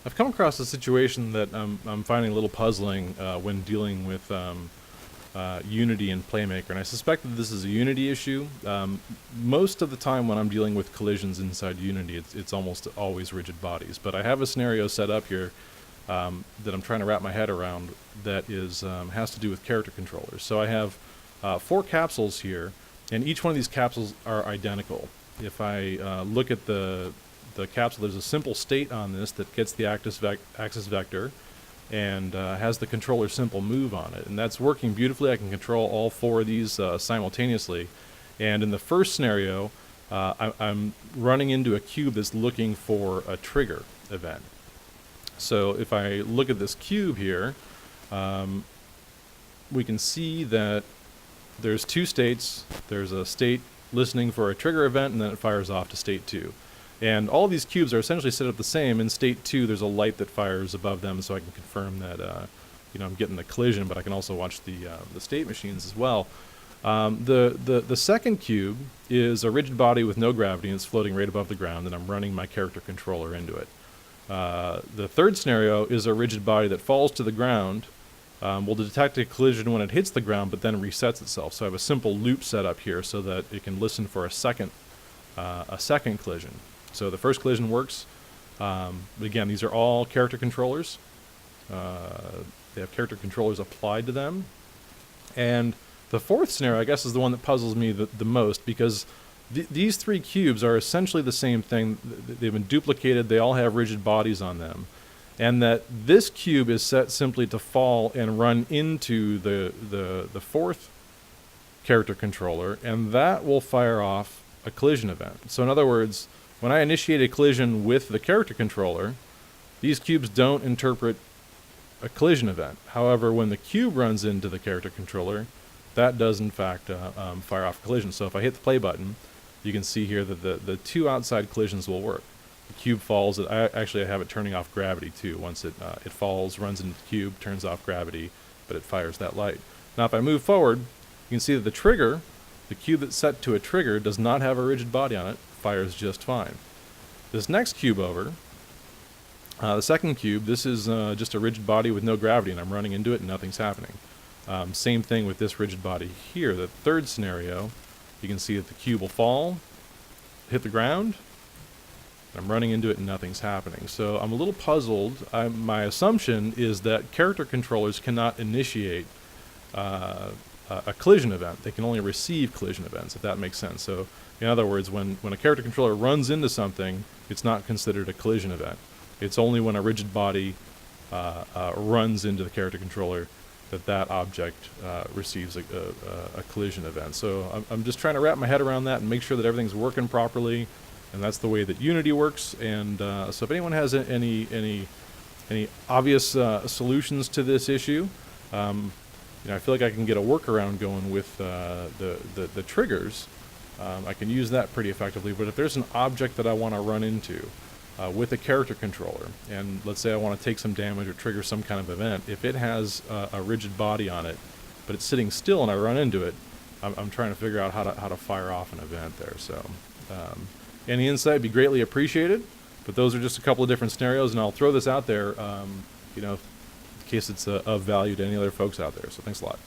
I've come across a situation that I'm finding a little puzzling when dealing with Unity and Playmaker, and I suspect that this is a Unity issue. Most of the time when I'm dealing with collisions inside Unity, it's almost always rigid bodies, but I have a scenario set up here that I'm trying to wrap my head around that is has to do with character controllers. So I have 4 capsules here, and each one of these capsules are identical. If I look at the capsule, there's a simple state on this that gets the axis vector and has the controller simple move on it, and that's working beautifully. I can control all 4 of these simultaneously, and in the first scenario I'm running into a cube that's looking for a trigger event. So if I look at this cube here, we can see that there's 2 states. There's a state listening for a trigger event, and then it fires off to state 2. And all of these cubes are essentially set up the same. In state 2, there's a light that fires above them, so I can confirm that I'm getting the collision, but I can also watch the state machines as well. The second cube is a rigid body with no gravity, and it's floating right above the ground, and I'm running my character controller into it. The third scenario is a rigid body that falls to the ground, will detect a collision when it hits the ground, but then resets itself. So I have a simple loop set up here so that it can listen for a second collision. So the first collision works. But again, these are all character controllers. They have character controllers applied to them. And the fourth scenario, I guess, is the one that puzzles me the most, because these 3 cubes are essentially the same thing. They've been duplicated. They all have rigid bodies on them. And that this cube is set simply to fall and run into the fourth character controller, and that will fire off a collision event. So in other words, when I initiate a collision with the character controller, these cubes don't interpret a collision event. However, when the cube runs into the character controller, that does in fact fire off a collision. So if I hit the play button, you can see here that the 2 outside collisions will work. The cube falls. I have it turning off gravity too. Once it falls, runs into the cube, turns off gravity, but it fires that light. Now if I move forward, you can see that the trigger, the cube that's set to a trigger, does not have a rigid body on it, fires just fine. This next cube over, the second cube, this is just a rigid body with no gravity, and I'm running into it and nothing's happening. Same thing with this rigid body here. The third scenario, you can see that the cube will fall, hit the ground, I'm running into it and nothing's happening. So I'm a little puzzled. My assumption is that character controllers cannot initiate a collision event. They can only receive collision events, if that makes sense. So in other words, when a character controller runs into something, it's not considered a collision event. It's only when a rigid body runs into the character controller that object receives a collision event. So I'm just trying to wrap my head around that and make sure that everything's working properly. And that's the way that Unity works. And so if anyone has any obvious solutions to this issue, I feel like I can get a workaround going with the triggers. I can use that pretty effectively. But if there's an object that I want to run into with a character controller, and let's say I want to take some damage or trigger some kind of event, if it has a rigid body on it, but it's sitting still and I run into it, I'm trying to figure out how to fire off an event there. So any insight would be greatly appreciated. But those are just a couple of different scenarios, and I'll throw this out there, in case it's of value to any other folks out there. So thanks a lot.